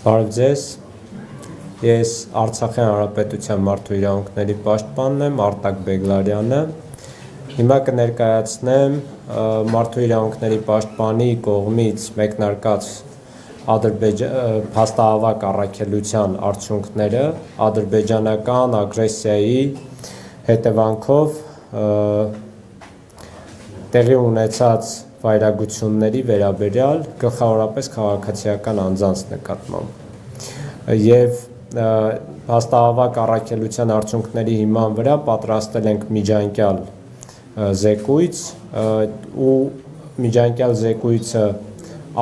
Բարև ձեզ, ես Արցախյան Հանրապետության մարդու իրավունքների պաշտպանն եմ, Արտակ Բեգլարյանը։ Հիմա կներկայացնեմ մարդու իրավունքների պաշտպանի կողմից մեկնարկած փաստահավաք առաքելության արդյունքները ադրբեջանական ագրեսիայի հետևանքով տեղի ունեցած վայրագությունների վերաբերյալ գլխավորապես քաղաքացիական անձանց նկատմամբ եւ փաստահավաք առաքելության արդյունքների հիման վրա պատրաստել ենք միջանկյալ զեկույց ու միջանկյալ զեկույցը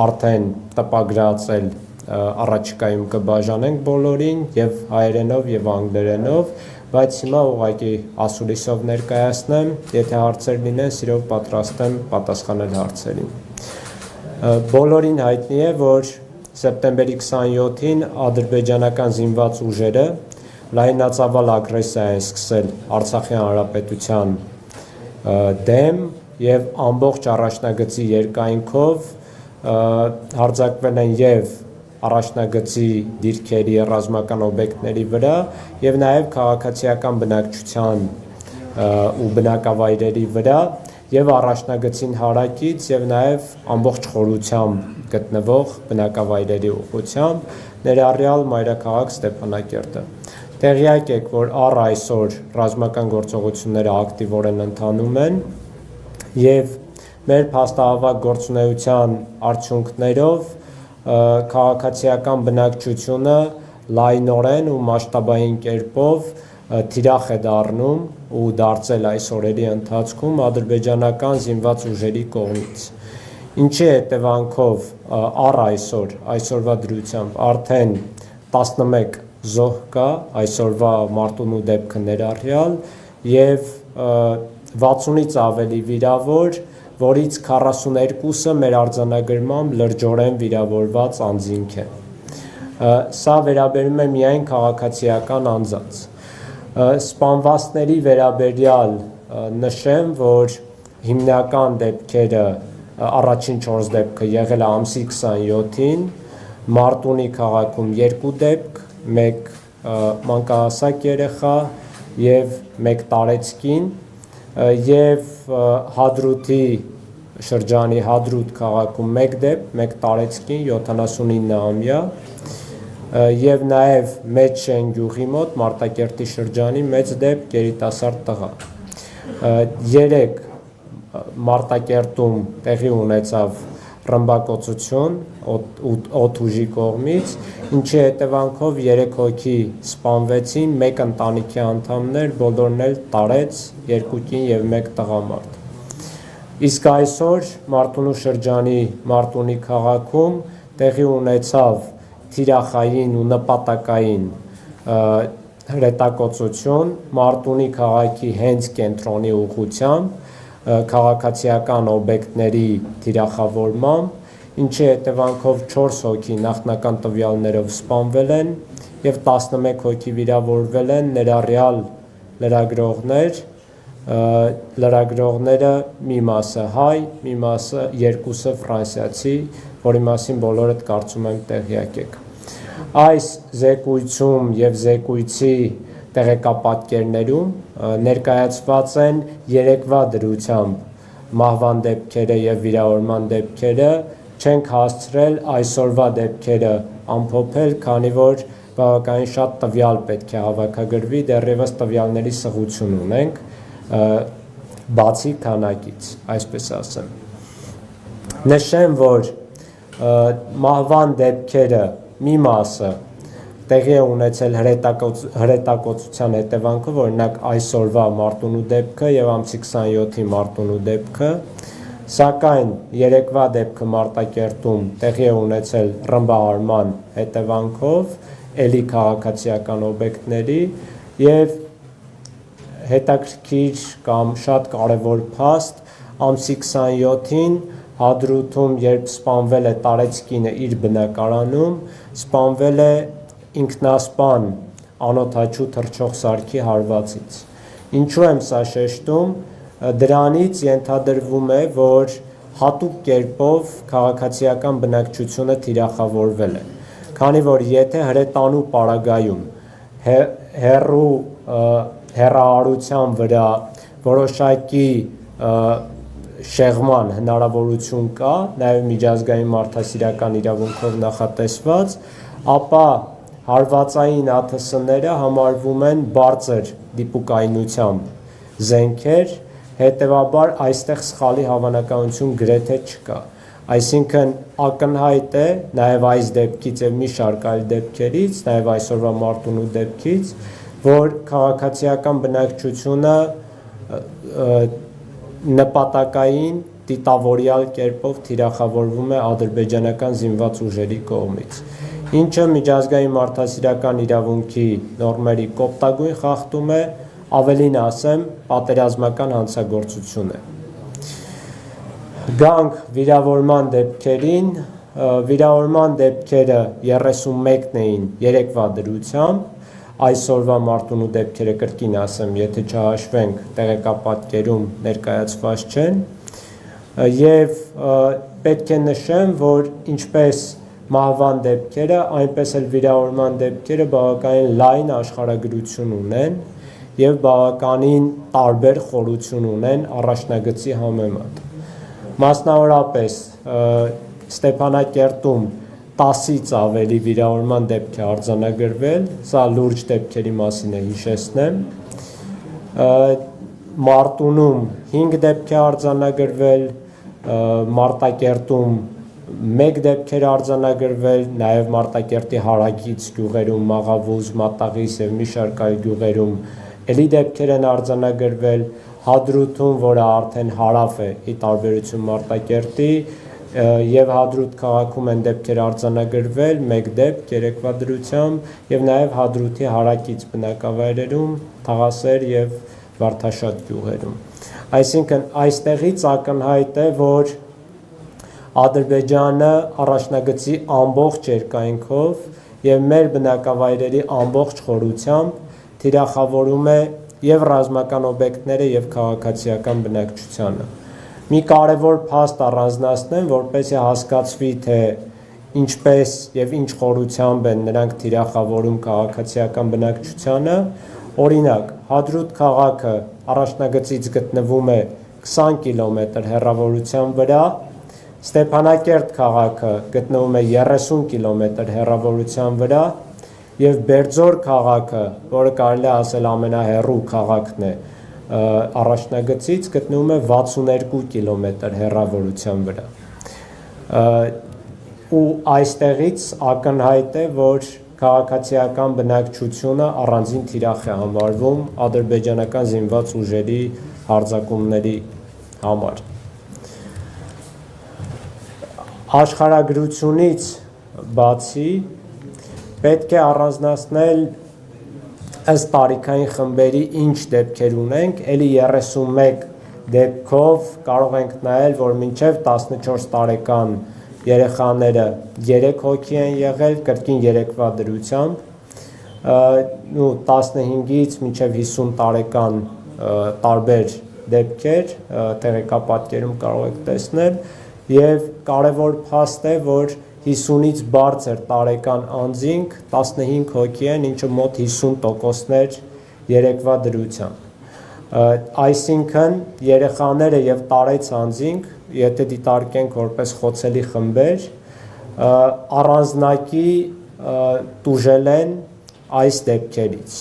արդեն տպագրացել առաջիկայում կբաժանենք բոլորին եւ հայերենով եւ անգլերենով, բայց հիմա ուղղակի ասուլիսով ներկայացնեմ, եթե հարցեր լինեն, սիրով պատրաստ եմ պատասխանել հարցերին։ Բոլորին հայտնի է, որ սեպտեմբերի 27-ին ադրբեջանական զինված ուժերը լայնածավալ ագրեսիա են սկսել Արցախի հանրապետության դեմ եւ ամբողջ առաջնագծի երկայնքով հարձակվել են եւ առաջնագծի դիրքերի ռազմական օբյեկտների վրա եւ նաեւ քաղաքացիական բնակչության ու բնակավայրերի վրա եւ առաջնագծին հարակից եւ նաեւ ամբողջ խորությամբ գտնվող բնակավայրերի ուղղությամբ ներառյալ մայրաքաղաք Ստեփանակերտը։ Տեղյակ եք, որ առ այսօր ռազմական գործողությունները ակտիվորեն ընթանում են եւ մեր փաստահավաք գործունեության արդյունքներով քաղաքացիական բնակչությունը լայնորեն ու մասշտաբային կերպով թիրախ է դառնում ու դարձել այս օրերի ընթացքում ադրբեջանական զինված ուժերի կողմից։ Ինչի հետևանքով առ այսօրվա դրությամբ արդեն 11 զոհ կա, այսօրվա մարտունու դեպքը ներառյալ եւ 60-ից ավելի վիրավոր, որից 42-ը մեր արձանագրմամբ լրջորեն վիրավորված անձինք են։ Սա վերաբերում է միայն քաղաքացիական անձանց։ Սպանվածների վերաբերյալ նշեմ, որ հիմնական դեպքերը առաջին 4 դեպքը եղել է ամսի 27-ին, Մարտունի քաղաքում 2 դեպք, 1 մանկահասակ երեխա եւ 1 տարեցկին եւ Հադրութի շրջանի Հադրութ քաղաքում 1 դեպք, 1 տարեցկին 79-ամյա եւ նաեւ Մեծ Շեն գյուղի մոտ Մարտակերտի շրջանի մեծ դեպք երիտասարդ տղա։ 3 Մարտակերտում տեղի ունեցավ ռմբակոծություն օդուժի կողմից, ինչի հետևանքով 3 հոգի սպանվեցին, 1 ընտանիքի անդամներ, բոլորն էլ տարեց, 2 կին եւ 1 տղամարդ։ Իսկ այսօր Մարտունու շրջանի Մարտունի քաղաքում տեղի ունեցավ թիրախային ու նպատակային հրետակոծություն Մարտունի քաղաքի հենց կենտրոնի ուղղությամբ քաղաքացիական օբյեկտների թիրախավորմամբ, ինչի հետևանքով 4 հոգի նախնական տվյալներով սպանվել են եւ 11 հոգի վիրավորվել են, ներառյալ լրագրողներ, լրագրողները մի մասը հայ, մի մասը երկուսը ֆրանսիացի, որի մասին բոլորդ կարծում եմ տեղյակ եք։ Այս զեկույցում եւ զեկույցի տեղեկապատկերներում ներկայացված են երեկվա դրությամբ մահվան դեպքերը եւ վիրավորման դեպքերը, չենք հասցրել այսօրվա դեպքերը ամփոփել, քանի որ բավականին շատ տվյալ պետք է հավաքագրվի, դեռևս տվյալների սղություն ունենք, բացի քանակից, այսպես ասեմ։ Նշեմ, որ մահվան դեպքերը մի մասը տեղի է ունեցել հրետակոծության հետևանքով, օրինակ այսօրվա Մարտունու դեպքը եւ ամսի 27-ի Մարտունու դեպքը, սակայն երեկվա դեպքը Մարտակերտում տեղի է ունեցել ռմբահարման հետևանքով, էլի քաղաքացիական օբյեկտների եւ հետաքրքիր կամ շատ կարևոր փաստ ամսի 27-ին Հադրութում, երբ սպանվել է տարեցկինը իր բնակարանում, սպանվել է ինքնասպան անօդաչու թռչող սարքի հարվածից։ Ինչու եմ սա շեշտում, դրանից ենթադրվում է, որ հատուկ կերպով քաղաքացիական բնակչությունը թիրախավորվել է։ քանի որ եթե հրետանու պարագայում հեռու հեռահարության վրա որոշակի շեղման հնարավորություն կա, նաև միջազգային մարդասիրական իրավունքով նախատեսված, ապա հարվածային ԱԹՍ-ները համարվում են բարձր դիպուկայնությամբ զենքեր, հետևաբար այստեղ սխալի հավանականություն գրեթե չկա։ Այսինքն ակնհայտ է նաև այս դեպքից և մի շարք այլ դեպքերից, նաև այսօրվա Մարտունու դեպքից, որ քաղաքացիական բնակչությունը նպատակային դիտավորյալ կերպով թիրախավորվում է ադրբեջանական զինված ուժերի կողմից, ինչը միջազգային մարդասիրական իրավունքի նորմերի կոպտագույն խախտում է, ավելին ասեմ, պատերազմական հանցագործություն է։ Գանք վիրավորման դեպքերին, վիրավորման դեպքերը 31-ն էին երեկվա դրությամբ, այսօրվա Մարտունու դեպքերը կրկին ասեմ, եթե չհաշվենք տեղեկապատկերում ներկայացված չեն, և պետք է նշեմ, որ ինչպես մահվան դեպքերը, այնպես էլ վիրավորման դեպքերը բավականին լայն աշխարհագրություն ունեն և բավականին տարբեր խորություն ունեն առաջնագծի համեմատ։ Մասնավորապես Ստեփանակերտում 10-ից ավելի վիրավորման դեպք է արձանագրվել, սա լուրջ դեպքերի մասին է հիշեցնեմ, Մարտունում 5 դեպք է արձանագրվել, Մարտակերտում 1 դեպք էր արձանագրվել, նաև Մարտակերտի հարակից գյուղերում Մաղավուզ, Մատաղիս և մի շարք այլ գյուղերում էլի դեպքեր են արձանագրվել, Հադրութում, որը արդեն հարավ է ի տարբերություն Մարտակերտի, և Հադրութ քաղաքում են դեպքեր արձանագրվել, 1 դեպք երեկվա դրությամբ, և նաև Հադրութի հարակից բնակավայրերում, Թաղասեր և Վարդաշատ գյուղերում։ Այսինքն այստեղից ակնհայտ է, որ Ադրբեջանը առաջնագծի ամբողջ երկայնքով և մեր բնակավայրերի ամբողջ խորությամբ թիրախավորում է և ռազմական օբյեկտները և քաղաքացիական բնակչությանը։ Մի կարևոր փաստ առանձնացնեմ, որպեսզի հասկացվի, թե ինչպես և ինչ խորությամբ են նրանք թիրախավորում քաղաքացիական բնակչությանը, օրինակ, Հադրութ քաղաքը առաջնագծից գտնվում է 20 կիլոմետր հեռավորության վրա, Ստեփանակերտ քաղաքը գտնվում է 30 կիլոմետր հեռավորության վրա, և Բերձոր քաղաքը, որը կարելի է ասել ամենահեռու քաղաքն է առաջնագծից, գտնվում է 62 կիլոմետր հեռավորության վրա։ Ու այստեղից ակնհայտ է, որ քաղաքացիական բնակչությունը առանձին թիրախ է համարվում ադրբեջանական զինված ուժերի հարձակումների համար։ Աշխարհագրությունից բացի պետք է առանձնացնել ըստ տարիքային խմբերի ինչ դեպքեր ունենք, էլի 31 դեպքով կարող ենք նայել, որ մինչև 14 տարեկան երեխաները 3 հոգի են եղել, կրկին երեկվա դրությամբ, 15-ից մինչև 50 տարեկան տարբեր դեպքեր տեղեկապատկերում կարող եք տեսնել, և կարևոր փաստ է, որ 50-ից բարձր տարեկան անձինք 15 հոգի են, ինչը մոտ 50%-ներ երեկվա դրությամբ։ Այսինքն երեխաները և տարեց անձինք, եթե դիտարկենք որպես խոցելի խմբեր, առանձնակի տուժել են այս դեպքերից,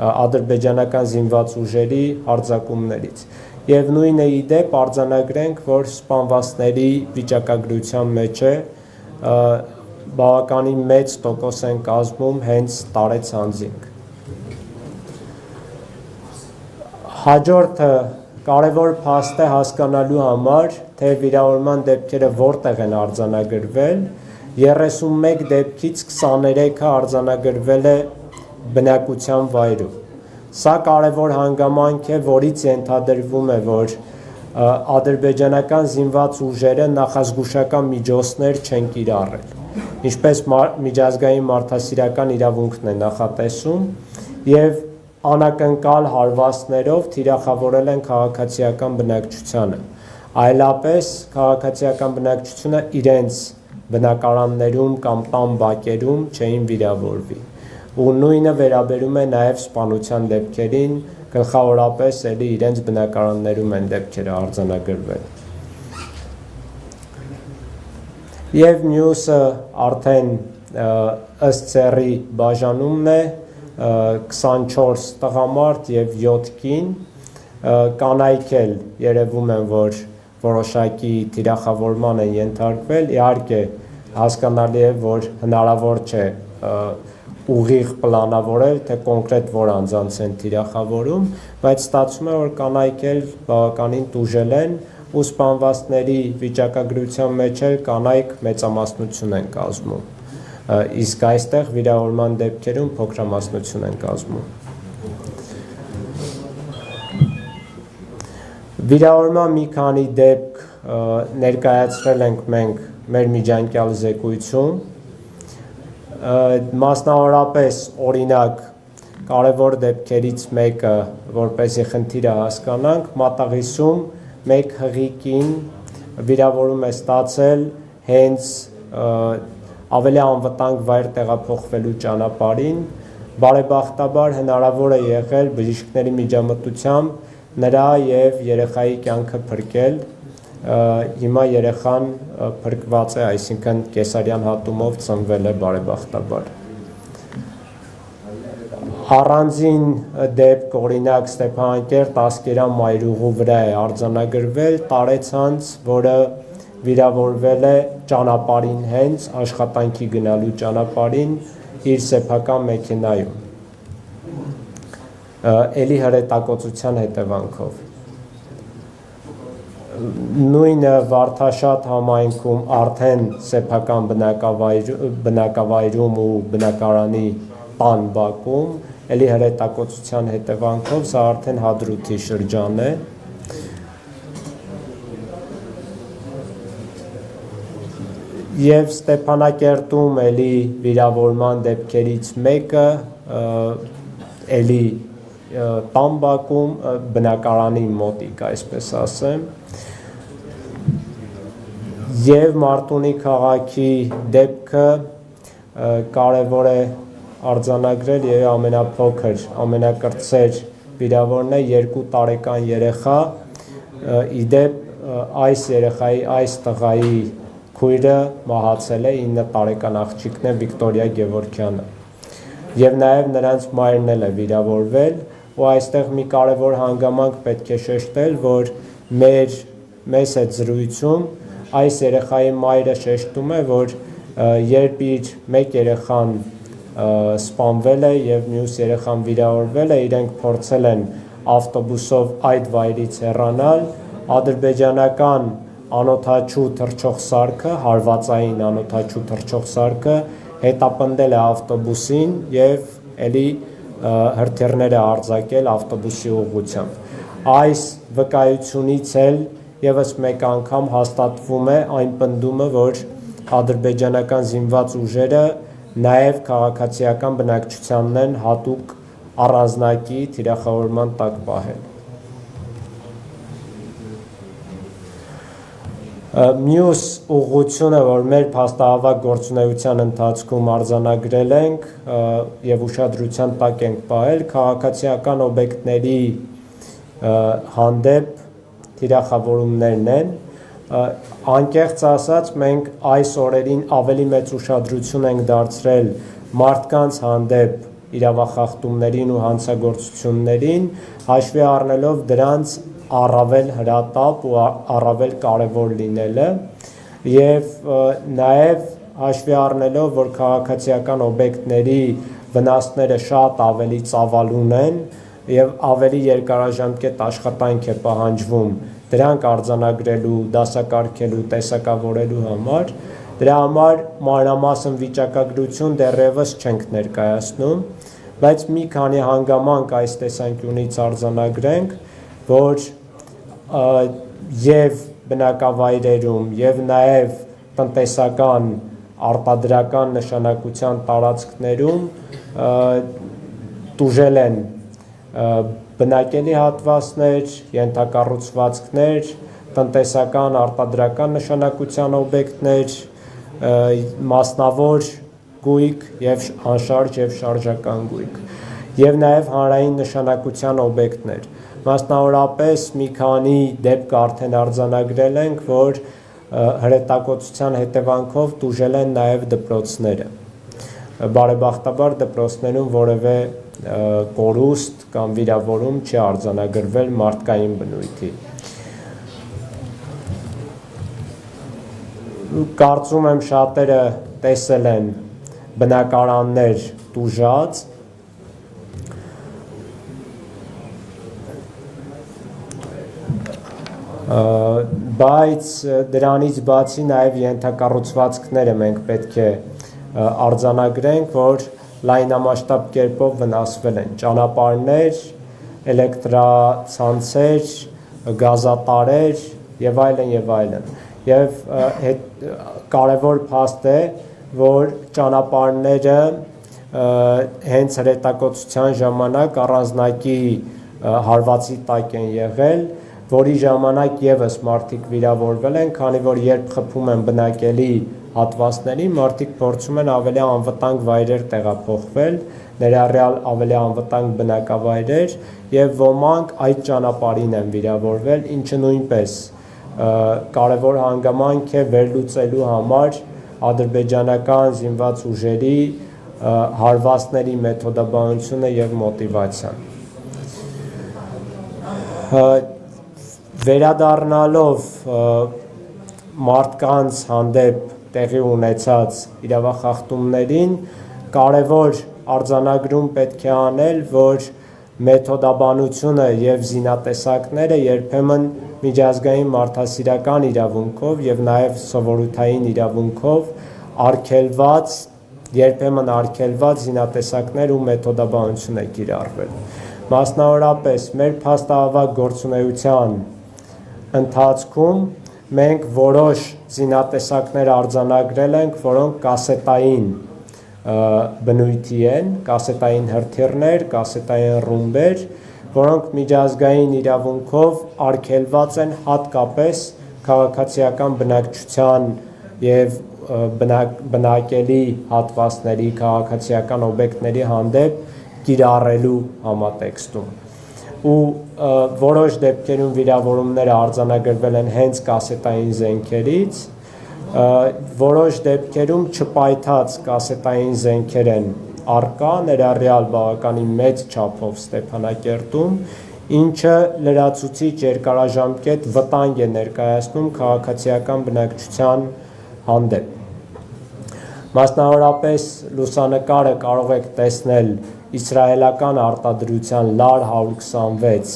ադրբեջանական զինված ուժերի հարձակումներից։ Եվ նույնը ի դեպ արձանագրենք, որ սպանվածների վիճակագրության մեջ է, բավականին մեծ տոկոս են կազմում հենց տարեց անձինք։ Հաջորդը կարևոր փաստ է հասկանալու համար, թե վիրավորման դեպքերը որտեղ են արձանագրվել, 31 դեպքից 23-ը արձանագրվել է բնակության վայրում։ Սա կարևոր հանգամանք է, որից ենթադրվում է, որ ադրբեջանական զինված ուժերը նախազգուշական միջոցներ չեն կիրառել, ինչպես միջազգային մարդասիրական իրավունքն է նախատեսում, և անակնկալ հարվածներով թիրախավորել են քաղաքացիական բնակչությանը, այլապես քաղաքացիական բնակչությունը իրենց բնակարաններում կամ տան բակերում չէին վիրավորվի։ Ու նույնը վերաբերում է նաև սպանության դեպքերին, գլխավորապես էլի իրենց բնակարաններում են դեպքերը արձանագրվել։ Եվ մյուսը արդեն ըստ սեռի բաժանումն է, 24 տղամարդ և 7 կին, կանայք էլ երևում են, որ որոշակի թիրախավորման են ենթարկվել, իհարկե հասկանալի է, որ հնարավոր չէ ուղիղ պլանավորել, թե կոնկրետ որ անձանց են թիրախավորում, բայց ստացվում է, որ կանայք էլ բավականին տուժել են ու սպանվածների վիճակագրության մեջ էլ կանայք մեծամասնություն են կազմում, իսկ այստեղ վիրավորման դեպքերում փոքրամասնություն են կազմում։ Վիրավորման մի քանի դեպք ներկայացրել ենք մենք մեր միջանկյալ զեկույցում, մասնավորապես օրինակ կարևոր դեպքերից մեկը, որպեսզի խնդիրը հասկանանք, Մատաղիսում մեկ հղի կին վիրավորում է ստացել հենց ավելի անվտանգ վայր տեղափոխվելու ճանապարհին, բարեբախտաբար հնարավոր է եղել բժիշկների միջամտությամբ նրա և երեխայի կյանքը փրկել, հիմա երեխան փրկված է, այսինքն կեսարյան հատումով ծնվել է բարեբախտաբար։ Առանձին դեպք, օրինակ Ստեփանակերտ Ասկերան մայրուղու վրա է արձանագրվել տարեցանց, որը վիրավորվել է ճանապարհին հենց աշխատանքի գնալու ճանապարհին իր սեփական մեքենայում, էլի հրետակոծության հետևանքով։ Նույնը Վարդաշատ համայնքում արդեն սեփական բնակավայրում ու բնակարանի տան բակում, էլի հրետակոծության հետևանքով, սա արդեն Հադրութի շրջան է։ Եվ Ստեփանակերտում էլի վիրավորման դեպքերից մեկը, էլի տան բակում, բնակարանի մոտիկ, այսպես ասեմ, և Մարտունի քաղաքի դեպքը կարևոր է արձանագրել և ամենափոքր, ամենակրտսեր վիրավորն է 2 տարեկան երեխա, իդեպ այս երեխայի, այս տղայի քույրը մահացել է, 9 տարեկան աղջիկն է Վիկտորիա Գևորգյանը, և նաև նրանց մայրն էլ է վիրավորվել, ու այստեղ մի կարևոր հանգամանք պետք է շեշտել, որ մեզ հետ զրույցում այս երեխայի մայրը շեշտում է, որ երբ իր մեկ երեխան սպանվել է և մյուս երեխան վիրավորվել է, իրենք փորձել են ավտոբուսով այդ վայրից հեռանալ, ադրբեջանական անօդաչու թռչող սարքը, հարվածային անօդաչու թռչող սարքը հետապնդել է ավտոբուսին և էլի հրթիռներ է արձակել ավտոբուսի ուղղությամբ։ Այս վկայությունից էլ ևս մեկ անգամ հաստատվում է այն պնդումը, որ ադրբեջանական զինված ուժերը նաև քաղաքացիական բնակչությանն են հատուկ առանձնակի թիրախավորման տակ պահել։ Մյուս ուղղությունը, որ մեր փաստահավաք գործունեության ընթացքում արձանագրել ենք և ուշադրության տակ ենք պահել, քաղաքացիական օբյեկտների հանդեպ թիրախավորումներն են, անկեղծ ասած մենք այս օրերին ավելի մեծ ուշադրություն ենք դարձրել մարդկանց հանդեպ իրավախախտումներին ու հանցագործություններին, հաշվի առնելով դրանց առավել հրատապ ու առավել կարևոր լինելը և նաև հաշվի առնելով, որ քաղաքացիական օբյեկտների վնասները շատ ավելի ծավալուն են և ավելի երկարաժամկետ աշխատանք է պահանջվում դրանք արձանագրելու, դասակարգելու, տեսակավորելու համար, դրա համար մանրամասն վիճակագրություն դեռևս չենք ներկայացնում, բայց մի քանի հանգամանք այս տեսանկյունից արձանագրենք, որ և բնակավայրերում և նաև տնտեսական արտադրական նշանակության տարածքներում տուժել են բնակելի հատվածներ, ենթակառուցվածքներ, տնտեսական արտադրական նշանակության օբյեկտներ, մասնավոր գույք եւ անշարժ եւ շարժական գույք եւ նաեւ հանրային նշանակության օբյեկտներ մասնավորապես մի քանի դեպք արդեն արձանագրել ենք որ հրետակոծության հետևանքով տուժել են նաեւ դպրոցները բարեբախտաբար դպրոցներում որևէ կորուստ կամ վիրավորում չի արձանագրվել մարդկային բնույթի Կարծում եմ շատերը տեսել են բնակարաններ տուժած բայց դրանից բացի նաև ենթակառուցվածքները մենք պետք է արձանագրենք, որ լայնամասշտաբ կերպով վնասվել են ճանապարհներ, էլեկտրացանցեր, գազատարեր եւ այլն եւ այլն։ Եվ կարևոր փաստ է, որ ճանապարհները հենց հրետակոծության ժամանակ առանձնակի հարվածի տակ են եղել, որի ժամանակ եւս մարդիկ վիրավորվել են, քանի որ երբ խփում են բնակելի հատվածներին, մարդիկ փորձում են ավելի անվտանգ վայրեր տեղափոխվել, ներառյալ ավելի անվտանգ բնակավայրեր եւ ոմանք այդ ճանապարհին են վիրավորվել, ինչը նույնպես կարևոր հանգամանք է վերլուծելու համար ադրբեջանական զինված ուժերի հարվածների մեթոդաբանությունը եւ մոտիվացիան վերադառնալով մարդկանց հանդեպ տեղի ունեցած իրավախախտումներին կարևոր արձանագրում պետք է անել, որ մեթոդաբանությունը եւ զինատեսակները երբեմն միջազգային մարդասիրական իրավունքով եւ նաեւ սովորութային իրավունքով արգելված երբեմն արգելված զինատեսակներ ու մեթոդաբանություն է կիրառվել մասնավորապես մեր փաստահավաք գործունեության ընթացքում մենք որոշ զինատեսակներ արձանագրել ենք, որոնք կասետային բնույթի են, կասետային հրթիռներ, կասետային ռումբեր, որոնք միջազգային իրավունքով արգելված են հատկապես քաղաքացիական բնակչության եւ բնակելի հատվածների քաղաքացիական օբյեկտների հանդեպ կիրառելու համատեքստում ու որոշ դեպքերում վիրավորումները արձանագրվել են հենց կասետային զենքերից որոշ դեպքերում չպայթած կասետային զենքեր են առկա ներառյալ բավականին մեծ չափով Ստեփանակերտում ինչը լրացուցիչ երկարաժամկետ վտանգ է ներկայացնում քաղաքացիական բնակչության հանդեպ մասնավորապես լուսանկարը կարող եք տեսնել իսրայելական արտադրության LAR 126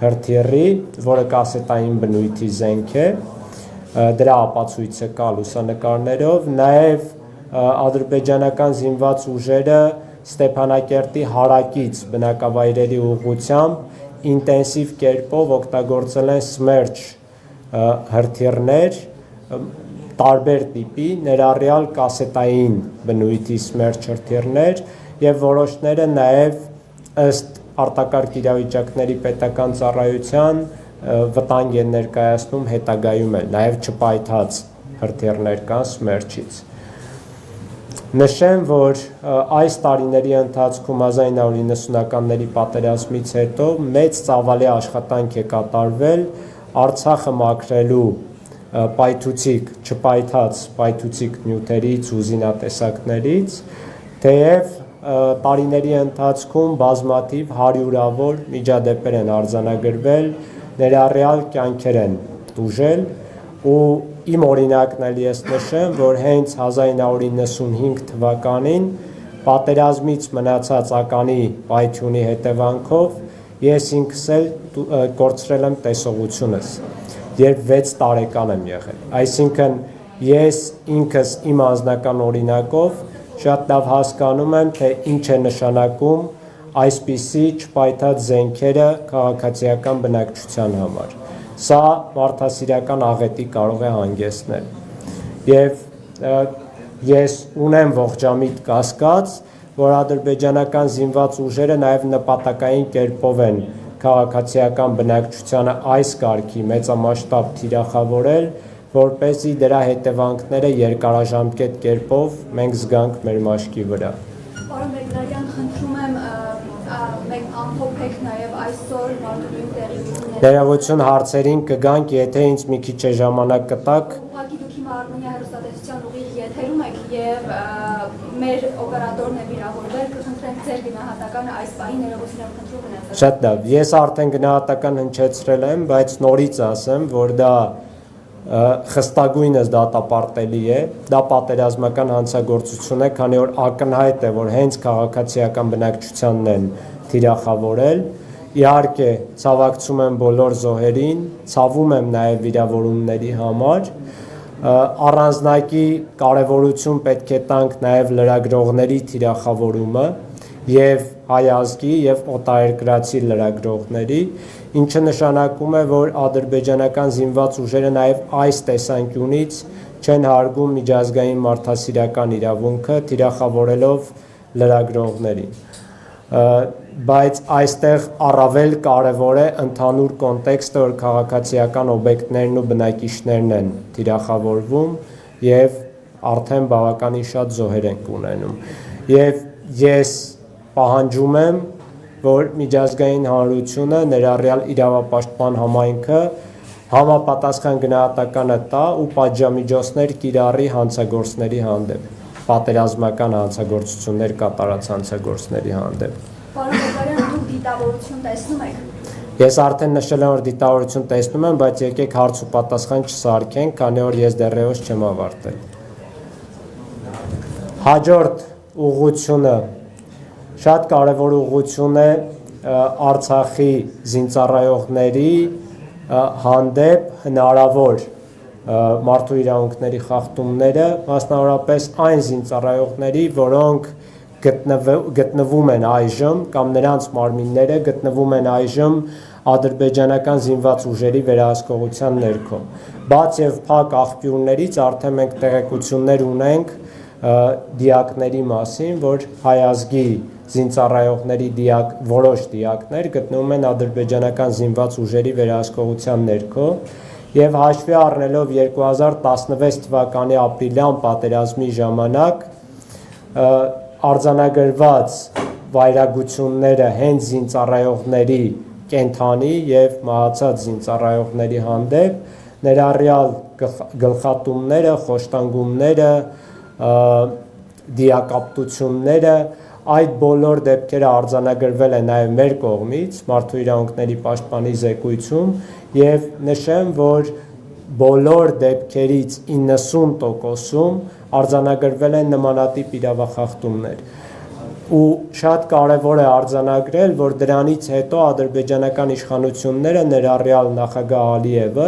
հրթիռի, որը կասետային բնույթի զենք է, դրա ապացույցը կա լուսանկարներով, նաև ադրբեջանական զինված ուժերը Ստեփանակերտի հարակից բնակավայրերի ուղղությամբ ինտենսիվ կերպով օգտագործել են Smerch հրթիռներ տարբեր տիպի, ներառյալ կասետային բնույթի Smerch հրթիռներ եւ որոշները նաեւ ըստ արտակարգ իրավիճակների պետական ծառայության վտանգ են ներկայացնում հետագայում էլ նաեւ չպայթած հրթիռներ կան Smerch-ից Նշեմ, որ այս տարիների ընթացքում 1990-ականների պատերազմից հետո մեծ ծավալի աշխատանք է կատարվել Արցախը մաքրելու պայթուցիկ, չպայթած պայթուցիկ նյութերից ու զինատեսակներից, թեև տարիների ընթացքում բազմաթիվ հարյուրավոր միջադեպեր են արձանագրվել, ներառյալ կյանքեր են տուժել ու իմ օրինակն էլ ես նշեմ, որ հենց 1995 թվականին պատերազմից մնացած ականի պայթյունի հետևանքով ես ինքս էլ կորցրել եմ տեսողությունս, երբ 6 տարեկան եմ եղել, այսինքն ես ինքս իմ անձնական օրինակով շատ լավ հասկանում եմ, թե ինչ է նշանակում այսպիսի չպայթած զենքերը քաղաքացիական բնակչության համար։ Սա մարդասիրական աղետի կարող է հանգեցնել։ Եվ ես ունեմ ողջամիտ կասկած, որ ադրբեջանական զինված ուժերը նաև նպատակային կերպով են քաղաքացիական բնակչությանը այս կարգի մեծամասշտաբ թիրախավորել, որպեսզի դրա հետևանքները երկարաժամկետ կերպով մենք զգանք մեր մաշկի վրա։ Պարոն Բեգլարյան, խնդրում եմ մենք ամփոփեք նաև այսօր Մարտունիում տեղի ունեցած Ներողություն հարցերին կգանք, եթե ինձ մի քիչ է ժամանակ կտաք։ ուղղակի դուք հիմա Արմենիա հեռուստատեսության ուղիղ եթերում եք եւ մեր օպերատորն է վիրավորվել, կխնդրենք ձեր գնահատականը այս պահի ներողություն եմ խնդրում ունեցած։ Շատ լավ, ես արդեն գնահատական հնչեցրել եմ, բայց նորից ասեմ, որ դա խստագույնս դատապարտելի է, դա պատերազմական հանցագործություն է, քանի որ ակնհայտ է, որ հենց քաղաքացիական բնակչությանն են թիրախավորել։ Իհարկե, ցավակցում եմ բոլոր զոհերին, ցավում եմ նաև վիրավորումների համար, առանձնակի կարևորություն պետք է տանք նաև լրագրողների թիրախավորումը եւ հայ ազգի եւ օտարերկրացի լրագրողների, ինչը նշանակում է, որ ադրբեջանական զինված ուժերը նաև այս տեսանկյունից չեն հարգում միջազգային մարդասիրական իրավունքը, թիրախավորելով լրագրողներին։ Բայց այստեղ առավել կարևոր է ընդհանուր կոնտեքստը, որ քաղաքացիական օբյեկտներն ու բնակիչներն են թիրախավորվում եւ արդեն բավականին շատ զոհեր են ունենում։ Եվ ես պահանջում եմ, որ միջազգային հանրությունը, ներառյալ իրավապաշտպան համայնքը համապատասխան գնահատականը տա ու պատժամիջոցներ կիրառի հանցագործների հանդեպ, պատերազմական հանցագործություններ կատարած հանցագործների հանդեպ։ Պարոն Բեգլարյան, դուք դիտավորություն տեսնում եք։ Ես արդեն նշել եմ, որ դիտավորություն տեսնում եմ, բայց եկեք հարց ու պատասխան չսարքենք, քանի որ ես դեռևս չեմ ավարտել։ Հաջորդ ուղղությունը շատ կարևոր ուղղություն է Արցախի զինծառայողների հանդեպ հնարավոր մարդու իրավունքների խախտումները, մասնավորապես այն զինծառայողների, որոնք գտնվում են այժմ կամ նրանց մարմինները գտնվում են այժմ ադրբեջանական զինված ուժերի վերահսկողության ներքո։ Բաց եւ փակ աղբյուրներից արդեն մենք տեղեկություններ ունենք դիակների մասին, որ հայ ազգի զինծառայողների որոշ դիակներ գտնվում են ադրբեջանական զինված ուժերի վերահսկողության ներքո եւ հաշվի առնելով 2016 թվականի ապրիլյան պատերազմի ժամանակ արձանագրված վայրագությունները հենց զինծառայողների կենթանի եւ մահացած զինծառայողների հանդեպ, ներառյալ գլխատումները, խոշտանգումները, դիակապտությունները, այդ բոլոր դեպքերը արձանագրվել են նաև մեր կողմից մարդու իրավունքների պաշտպանի զեկույցում եւ նշեմ, որ բոլոր դեպքերից 90%-ում արձանագրվել են նմանատիպ իրավախախտումներ ու շատ կարևոր է արձանագրել, որ դրանից հետո ադրբեջանական իշխանությունները ներառյալ նախագահ Ալիևը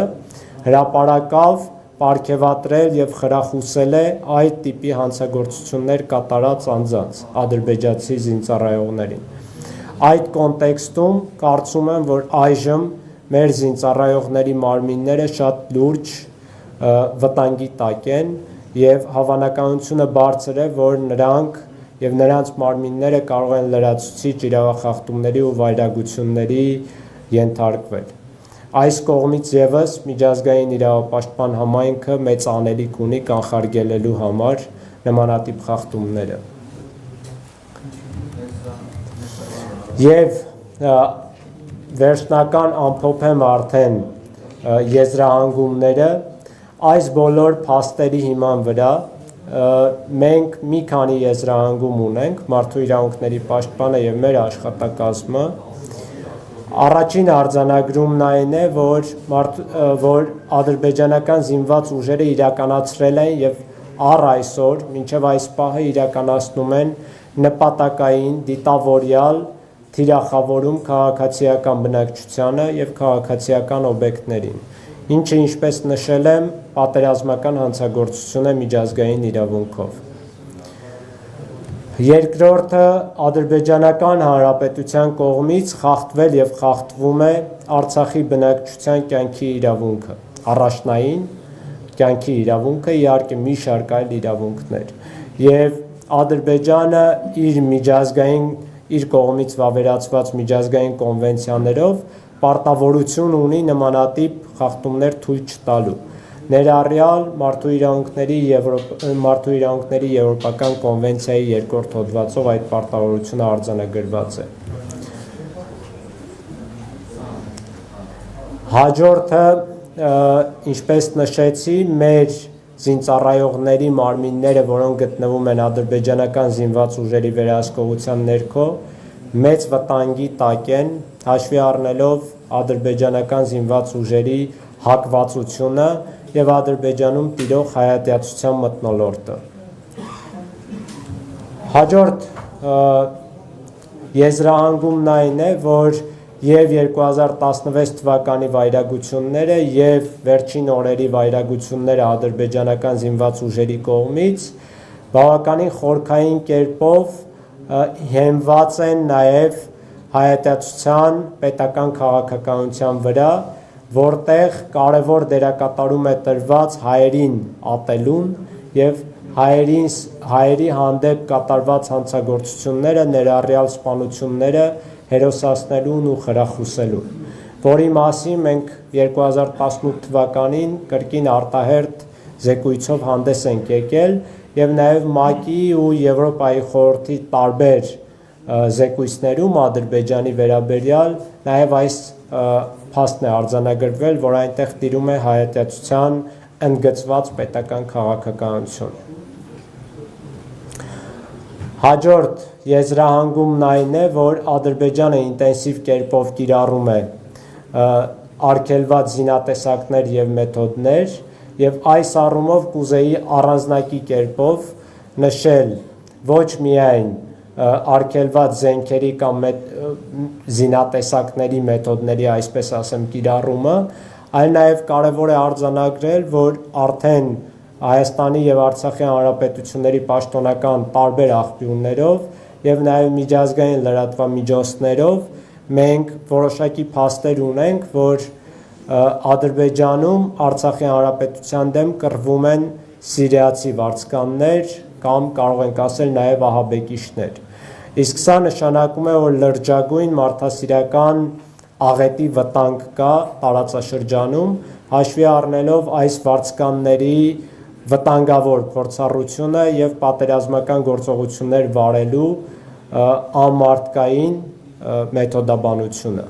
հրապարակավ պարգևատրել եւ խրախուսել է այդ տիպի հանցագործություններ կատարած անձանց ադրբեջանցի զինծառայողներին։ Այդ կոնտեքստում կարծում եմ, որ այժմ մեր զինծառայողների մարմինները շատ լուրջ վտանգի տակ են եւ հավանականությունը բարձր է, որ նրանք եւ նրանց մարմինները կարող են լրացուցիչ իրավախախտումների ու վայրագությունների ենթարկվել։ Այս կողմից եւս միջազգային իրավապաշտպան համայնքը մեծ անելիք ունի կանխարգելելու համար նմանատիպ խախտումները։ Եվ վերջնական ամփոփեմ արդեն եզրահանգումները, այս բոլոր փաստերի հիման վրա մենք մի քանի եզրահանգում ունենք, մարդու իրավունքների պաշտպանը եւ մեր աշխատակազմը։ Առաջին արձանագրումն այն է, որ ադրբեջանական զինված ուժերը իրականացրել են եւ առ այսօր, մինչեւ այս պահը իրականացնում են նպատակային դիտավորյալ թիրախավորում քաղաքացիական բնակչությանը եւ քաղաքացիական օբյեկտներին, ինչը ինչպես նշել եմ, պատերազմական հանցագործություն է միջազգային իրավունքով։ Երկրորդը Ադրբեջանական Հանրապետության կողմից խախտվել եւ խախտվում է Արցախի բնակչության կյանքի իրավունքը, առաջնային կյանքի իրավունքը, իհարկե մի շարք այլ իրավունքներ։ Եվ Ադրբեջանը իր կողմից վավերացված միջազգային կոնվենցիաներով պարտավորություն ունի նմանատիպ խախտումներ թույլ չտալու։ ներառյալ մարդու իրավունքների եվրոպական կոնվենցիայի 2-րդ հոդվածով այդ պարտավորությունը արձանագրված է։ Հաջորդը, ինչպես նշեցի, մեր զինծառայողների մարմինները, որոնք գտնվում են ադրբեջանական զինված ուժերի վերահսկողության ներքո, մեծ վտանգի տակ են, հաշվի առնելով ադրբեջանական զինված ուժերի հակվածությունը եւ Ադրբեջանում տիրող հայատյացության մթնոլորտը։ Հաջորդ եզրահանգումն այն է, որ եւ 2016 թվականի վայրագությունները եւ վերջին օրերի վայրագությունները ադրբեջանական զինված ուժերի կողմից բավականին խորքային կերպով հենված են նաեւ հայատյացության պետական քաղաքականության վրա, որտեղ կարևոր դերակատարում է տրված հայերին ատելուն եւ հայերի հանդեպ կատարված հանցագործությունները, ներառյալ սպանությունները հերոսացնելուն ու խրախուսելուն, որի մասին մենք 2018 թվականին կրկին արտահերթ զեկույցով հանդես ենք եկել եւ նաեւ ՄԱԿ-ի ու Եվրոպայի խորհրդի տարբեր զեկույցներում Ադրբեջանի վերաբերյալ նաեւ այս փաստն է արձանագրվել, որ այնտեղ տիրում է հայատյացության ընդգծված պետական քաղաքականություն։ Հաջորդ եզրահանգումն այն է, որ Ադրբեջանը ինտենսիվ կերպով կիրառում է արգելված զինատեսակներ եւ մեթոդներ եւ այս առումով կուզեի առանձնակի կերպով նշել ոչ միայն արգելված զենքերի կամ զինատեսակների մեթոդների, այսպես ասեմ, կիրառումը, այլ նաեւ կարեւոր է արձանագրել, որ արդեն Հայաստանի եւ Արցախի հանրապետությունների պաշտոնական տարբեր աղբյուրներով եւ նաեւ միջազգային լրատվամիջոցներով մենք որոշակի փաստեր ունենք, որ Ադրբեջանում Արցախի հանրապետության դեմ կռվում են սիրիացի վարձկաններ կամ կարող ենք ասել նաեւ ահաբեկիչներ։ Իսկ սա նշանակում է, որ լրջագույն մարդասիրական աղետի վտանգ կա տարածաշրջանում, հաշվի առնելով այս վարձկանների վտանգավոր փորձառությունը եւ պատերազմական գործողություններ վարելու անմարդկային մեթոդաբանությունը։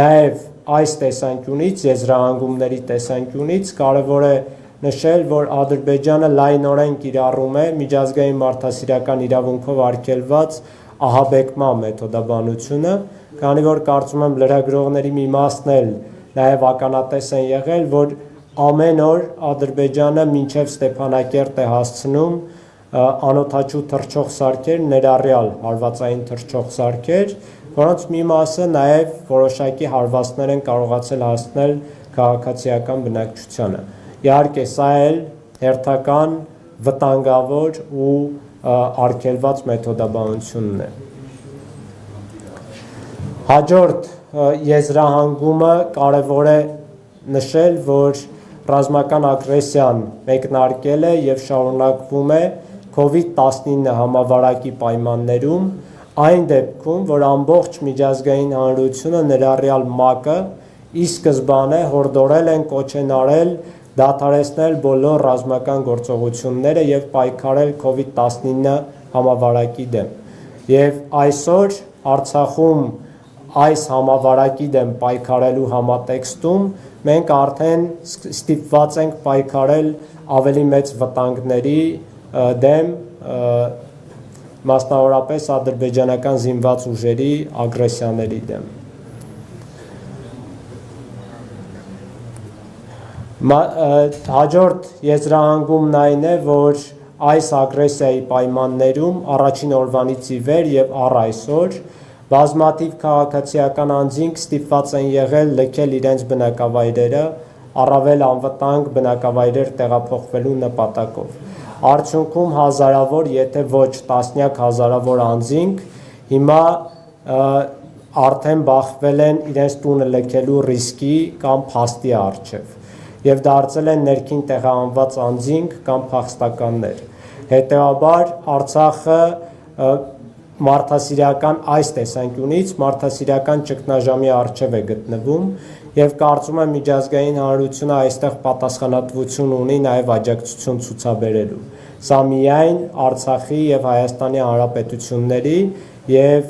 Նաեւ այս տեսանկյունից, եզրահանգումների տեսանկյունից կարեւոր է նշել, որ Ադրբեջանը լայնորեն կիրառում է միջազգային մարդասիրական իրավունքով արգելված ահաբեկման մեթոդաբանությունը, քանի որ կարծում եմ լրագրողների մի մասն էլ նաեւ ականատես են եղել, որ ամեն օր Ադրբեջանը մինչև Ստեփանակերտ է հասցնում անօդաչու թռչող սարքեր, ներառյալ հարվածային թռչող սարքեր, որոնց մի մասը նաեւ որոշակի հարվածներ են կարողացել հասնել քաղաքացիական բնակչությանը։ Իհարկե, սա էլ հերթական վտանգավոր ու արգելված մեթոդաբանությունն է։ Հաջորդ եզրահանգումը կարևոր է նշել, որ ռազմական ագրեսիան մեկնարկել է եւ շարունակվում է COVID-19 համավարակի պայմաններում, այն դեպքում, որ ամբողջ միջազգային հանրությունը ներառյալ ՄԱԿ-ը ի սկզբանե հորդորել են կոչ են արել դադարեցնել բոլոր ռազմական գործողությունները եւ պայքարել COVID-19 համավարակի դեմ։ Եվ այսօր Արցախում այս համավարակի դեմ պայքարելու համատեքստում մենք արդեն ստիպված ենք պայքարել ավելի մեծ վտանգների դեմ, մասնավորապես ադրբեջանական զինված ուժերի ագրեսիաների դեմ։ Հաջորդ եզրահանգումն այն է, որ այս ագրեսիայի պայմաններում առաջին օրվանից ի վեր եւ առ այսօր բազմաթիվ քաղաքացիական անձինք ստիպված են եղել լքել իրենց բնակավայրերը, առավել անվտանգ բնակավայրեր տեղափոխվելու նպատակով։ Արդյունքում հազարավոր, եթե ոչ տասնյակ հազարավոր անձինք հիմա արդեն բախվել են իրենց տունը լքելու ռիսկի կամ փաստի առջև եւ դարձել են ներքին տեղահանված անձինք կամ փախստականներ։ Հետևաբար Արցախը մարդասիրական այս տեսանկյունից մարդասիրական ճգնաժամի առջև է գտնվում եւ կարծում եմ միջազգային հանրությունը այստեղ պատասխանատվություն ունի նաեւ աջակցություն ցուցաբերելու։ Սա միայն Արցախի եւ Հայաստանի Հանրապետությունների եւ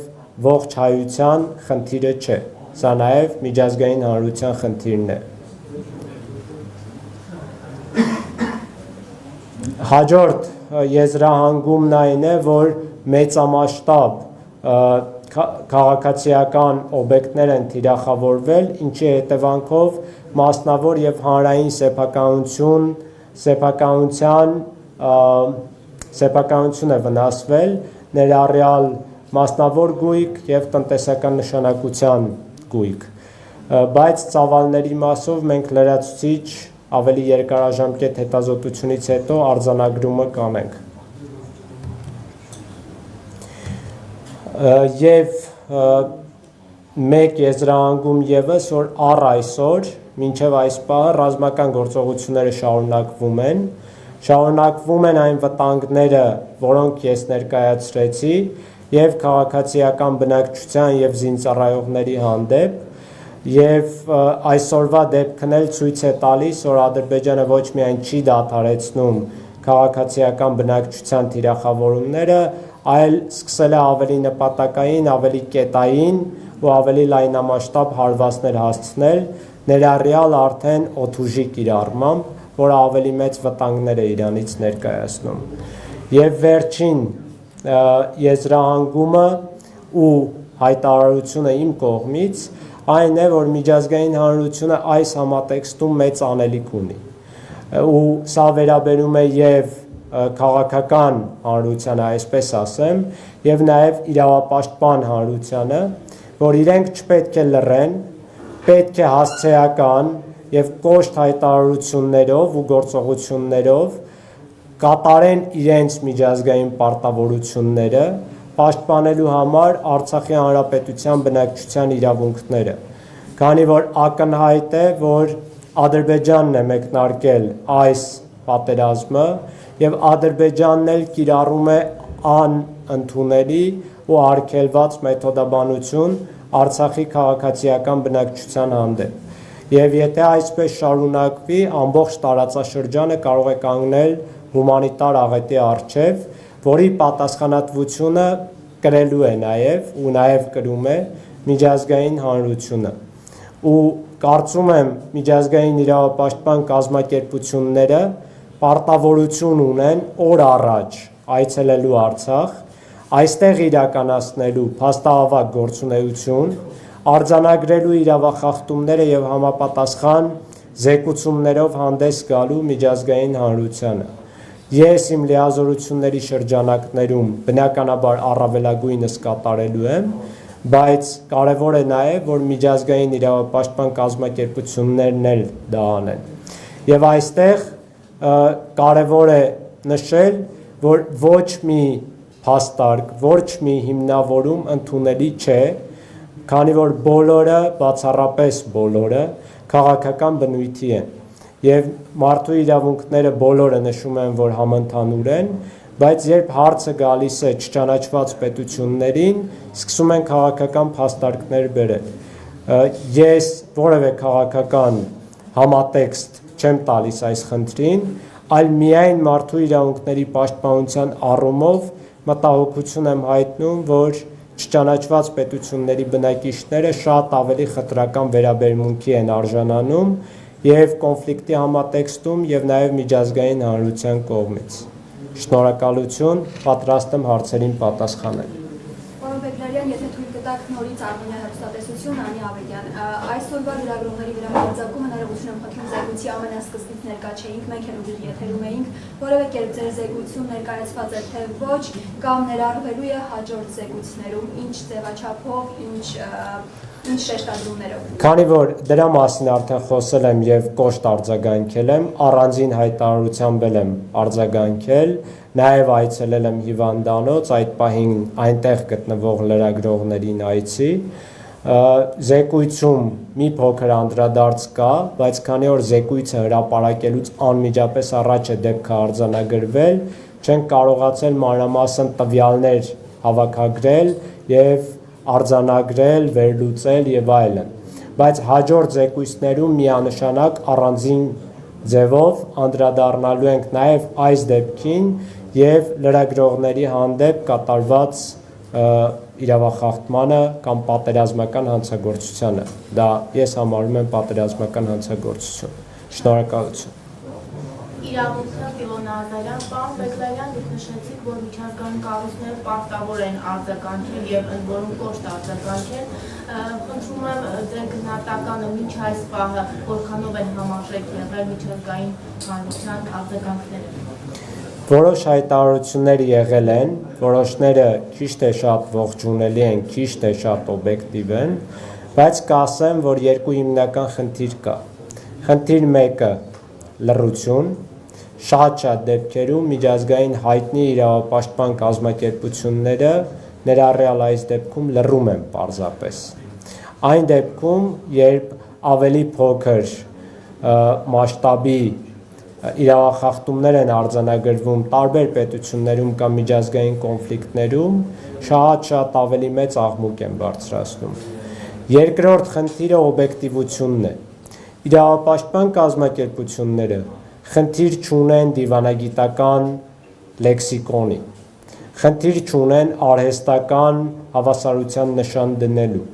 ողջ հայության խնդիրը չէ, սա նաեւ միջազգային հանրության խնդիրն է։ Հաջորդ եզրահանգումն այն է, որ մեծամասշտաբ քաղաքացիական օբյեկտներ են թիրախավորվել, ինչի հետևանքով մասնավոր եւ հանրային սեփականություն է վնասվել, ներառյալ մասնավոր գույք եւ տնտեսական նշանակության գույք, բայց ծավալների մասով մենք լրացուցիչ ավելի երկարաժամկետ հետազոտությունից հետո արձանագրումը կանենք։ Եվ մեկ եզրահանգում ևս, որ առ այսօր, մինչև այս պահը ռազմական գործողությունները շարունակվում են այն վտանգները, որոնք ես ներկայացրեցի, եւ քաղաքացիական բնակչության եւ զինծառայողների հանդեպ, եւ այսօրվա դեպքն էլ ցույց է տալիս, որ Ադրբեջանը ոչ միայն չի դադարեցնում քաղաքացիական բնակչության թիրախավորումները, այլ սկսել է ավելի նպատակային, ավելի կետային ու ավելի լայնամասշտաբ հարվածներ հասցնել, ներառյալ արդեն օդուժի կիրառմամբ, որը ավելի մեծ վտանգներ է իրանից ներկայացնում։ Եվ վերջին եզրահանգումը ու հայտարարությունը իմ կողմից այն է, որ միջազգային հանրությունը այս համատեքստում մեծ անելիք ունի, ու սա վերաբերում է եւ քաղաքական հանրությանը, այսպես ասեմ, եւ նաեւ իրավապաշտպան հանրությանը, որ իրենք չպետք է լռեն, պետք է հասցեական եւ կոշտ հայտարարություններով ու գործողություններով կատարեն իրենց միջազգային պարտավորությունները, պաշտպանելու համար Արցախի հանրապետության բնակչության իրավունքները, քանի որ ակնհայտ է, որ Ադրբեջանն է մեկնարկել այս պատերազմը եւ Ադրբեջանն էլ կիրառում է անընդունելի ու արգելված մեթոդաբանություն Արցախի քաղաքացիական բնակչության հանդեպ։ Եվ եթե այսպես շարունակվի, ամբողջ տարածաշրջանը կարող է կանգնել հումանիտար աղետի առջև, որի պատասխանատվությունը կրելու է ու նաև կրում է միջազգային հանրությունը։ Ու կարծում եմ միջազգային իրավապաշտպան կազմակերպությունները պարտավորություն ունեն օր առաջ այցելելու Արցախ, այստեղ իրականացնելու փաստահավաք գործունեություն, արձանագրելու իրավախախտումները եւ համապատասխան զեկուցումներով հանդես գալու միջազգային հանրությանը։ Ես իմ լիազորությունների շրջանակներում բնականաբար առավելագույնս կատարելու եմ, բայց կարևոր է նաև, որ միջազգային իրավապաշտպան կազմակերպություններն էլ դա անեն։ Եվ այստեղ կարևոր է նշել, որ ոչ մի փաստարկ, ոչ մի հիմնավորում ընդունելի չէ, քանի որ բոլորը, բացառապես բոլորը, քաղաքական բնույթի են։ Եվ մարդու իրավունքները բոլորը նշում են, որ համընդհանուր են, բայց երբ հարցը գալիս է չճանաչված պետություններին, սկսում են քաղաքական փաստարկներ բերել։ Ես որևէ քաղաքական համատեքստ չեմ տալիս այս խնդրին, այլ միայն մարդու իրավունքների պաշտպանության առումով մտահոգություն եմ հայտնում, որ չճանաչված պետությունների բնակիչները շատ ավելի խտրական վերաբերմունքի են արժանանում եւ կոնֆլիկտի համատեքստում եւ նաեւ միջազգային հանրության կողմից։ Շնորհակալություն, պատրաստ եմ հարցերին պատասխանել։ Պարոն Բեգլարյան, եթե թույլ կտաք նորից Արմենիա հեռուստատեսություն, Անի Ավետյան, այսօրվա լրագրողների վրա հարձակումը ներողություն եմ խնդրում զեկույցի ամենասկզբից ներկա չէինք, մենք էլ ուղիղ եթերում էինք, որևէ կերպ ձեր զեկույցում ներկայացված է թե ոչ, կամ ներառվելու է հաջորդ զեկույցներում, ինչ ձևաչափով, ինչ շեշտադրումներով։ Քանի որ դրա մասին արդեն խոսել եմ եւ կոշտ արձագանքել եմ, առանձին հայտարարությամբ եմ արձագանքել, նաեւ այցելել եմ հիվանդանոց, այդ պահին այնտեղ գտնվող լրագրողներին այցի, զեկույցում մի փոքր անդրադարձ կա, բայց քանի որ զեկույցը հրապարակելուց անմիջապես առաջ է դեպքը արձանագրվել, չենք կարողացել մանրամասն տվյալներ հավաքագրել եւ արձանագրել, վերլուծել եւ այլն։ բայց հաջորդ զեկույցներում միանշանակ առանձին ձևով անդրադառնալու ենք նաև այս դեպքին եւ լրագրողների հանդեպ կատարված իրավախախտմանը կամ պատերազմական հանցագործությանը։ Դա ես համարում եմ պատերազմական հանցագործություն։ Շնորհակալություն։ Իրավունքն Իլոնա Ազարյան, պարոն Բեգլարյան, դուք նշեցիք, որ միջազգային կառույցները պարտավոր են արձագանքել եւ ընդ որում կոշտ արձագանքել։ Խնդրում եմ ձեր գնահատականը մինչ այս պահը որքանով են համարժեք եղել միջազգային հանրության արձագանքները։ Որոշ հայտարարություններ եղել են, որոշները քիչ թե շատ ողջունելի են, քիչ թե շատ օբյեկտիվ են, բայց կասեմ, որ երկու հիմնական խնդիր կա։ Խնդիր մեկը լռություն, շատ դեպքերում միջազգային հայտնի իրավապաշտպան կազմակերպությունները ներառյալ այս դեպքում լռում են պարզապես։ Այն դեպքում, երբ ավելի փոքր մասշտաբի իրավախախտումներ են արձանագրվում տարբեր պետություններում կամ միջազգային կոնֆլիկտներում, շատ ավելի մեծ աղմուկ են բարձրացնում։ Երկրորդ խնդիրը օբյեկտիվությունն է։ Իրավապաշտպան կազմակերպությունները խնդիր չունեն դիվանագիտական լեքսիկոնի, խնդիր չունեն արհեստական հավասարության նշան դնելու։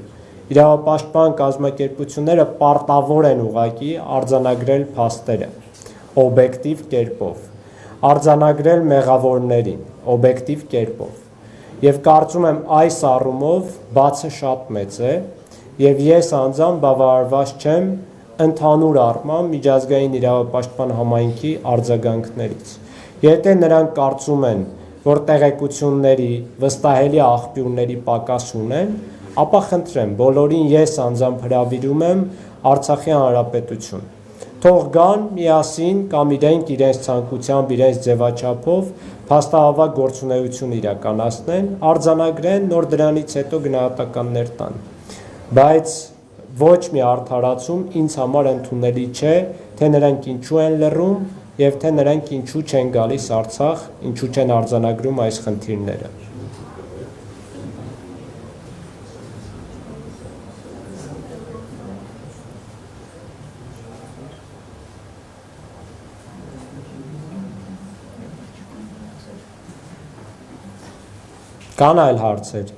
Իրավապաշտպան կազմակերպությունները պարտավոր են ուղղակի արձանագրել փաստերը օբյեկտիվ կերպով, արձանագրել մեղավորներին օբյեկտիվ կերպով։ Եվ կարծում եմ այս առումով բացը շատ մեծ է, եւ ես անձամբ բավարարված չեմ ընդհանուր առմամբ միջազգային իրավապաշտպան համայնքի արձագանքներից։ Եթե նրանք կարծում են, որ տեղեկությունների վստահելի աղբյուրների պակաս ունեն, ապա խնդրեմ, բոլորին ես անձամբ հրավիրում եմ Արցախի Հանրապետություն։ Թող գան միասին կամ իրենց ցանկությամբ, իրենց ձևաչափով փաստահավաք գործունեություն իրականացնեն, արձանագրեն, նոր դրանից հետո գնահատականներ տան։ Բայց ոչ մի արդարացում ինձ համար ընդունելի չէ, թե նրանք ինչու են լռում եւ թե նրանք ինչու չեն գալիս Արցախ, ինչու չեն արձանագրում այս խնդիրները։ Կան այլ հարցեր։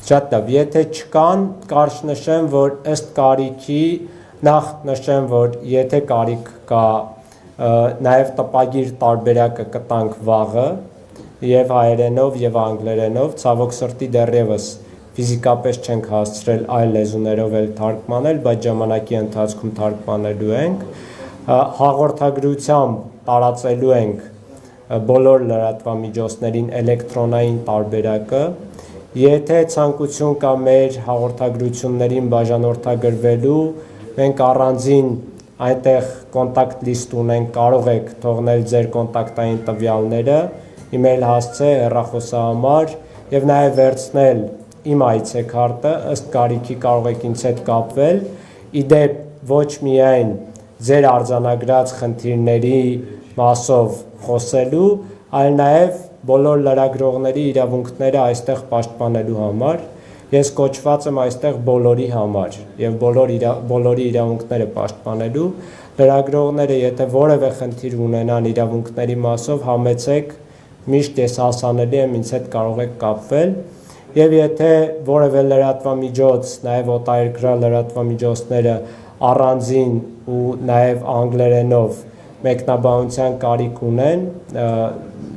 Շատ լավ, եթե չկան, կարճ նշեմ, որ ըստ կարիքի նախ նշեմ, որ եթե կարիք կա, նաև տպագիր տարբերակը կտանք վաղը եւ հայերենով եւ անգլերենով, ցավոք սրտի դեռևս ֆիզիկապես չենք հասցրել այլ լեզուներով էլ թարգմանել, բայց ժամանակի ընթացքում թարգմանելու ենք, հաղորդագրությամբ տարածելու ենք բոլոր լրատվամիջոցներին էլեկտրոնային տարբերակը, եթե ցանկություն կա մեր հաղորդագրություններին բաժանորդագրվելու, մենք առանձին այնտեղ կոնտակտ լիստ ունենք, կարող եք թողնել ձեր կոնտակտային տվյալները, email հասցե, հեռախոսահամար եւ նաեւ վերցնել իմ այցեքարտը, ըստ կարիքի կարող եք ինձ հետ կապվել, իդեպ ոչ միայն ձեր արձանագրած խնդիրների մասով խոսելու, այլ նաև բոլոր լրագրողների իրավունքները այստեղ պաշտպանելու համար։ Ես կոչված եմ այստեղ բոլորի համար եւ բոլորի իրավունքները պաշտպանելու։ Լրագրողները, եթե որևէ խնդիր ունենան իրավունքների մասով, համեցեք, միշտ ես հասանելի եմ, ինձ հետ կարող եք կապվել։ Եվ եթե որևէ լրատվամիջոց, նաև օտարերկրյա լրատվամիջոցները առանձին ու նաև անգլերենով մեկնաբանության կարիք ունեն,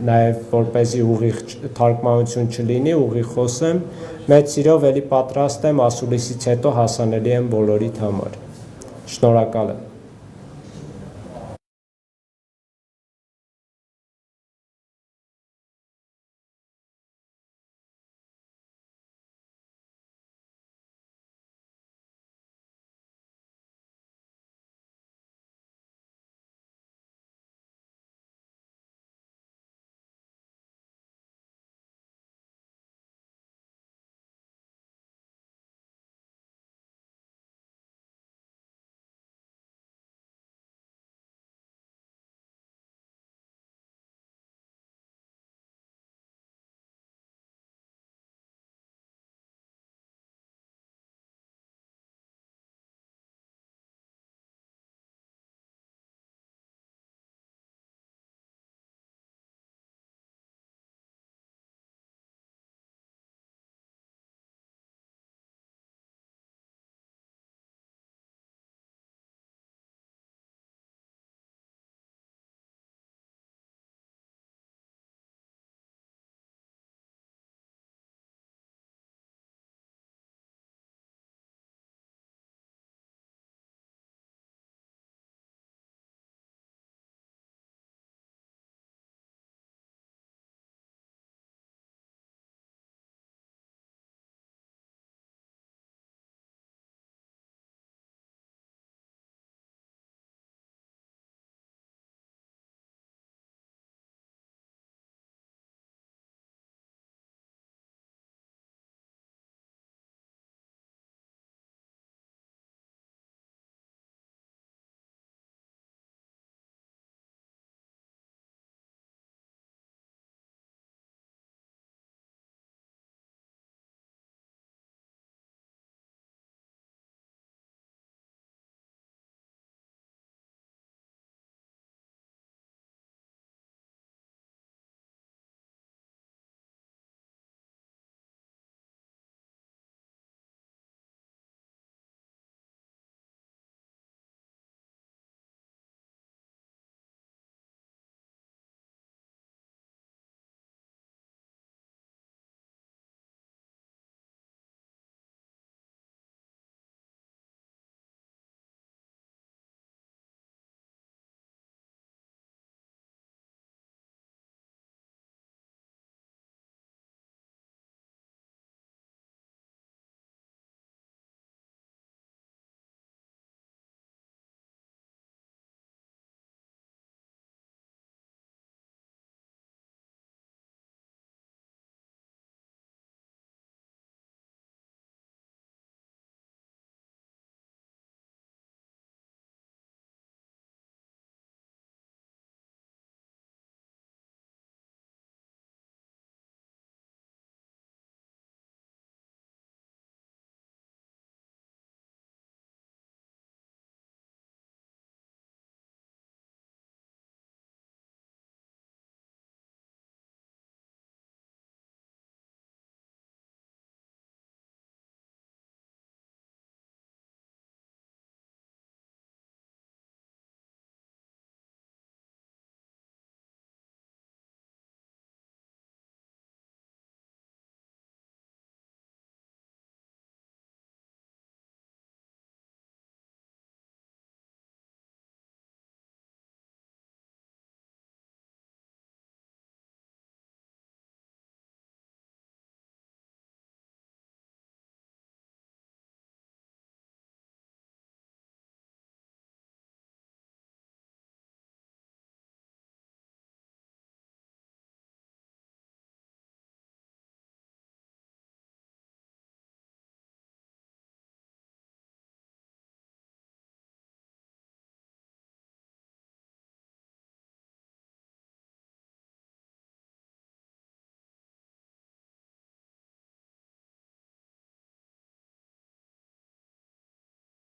նաև որպեսզի ուղիղ թարգմանություն չլինի, ուղիղ խոսեմ, մեծ սիրով էլի պատրաստ եմ ասուլիսից հետո հասանելի եմ բոլորիդ համար։ Շնորհակալ եմ։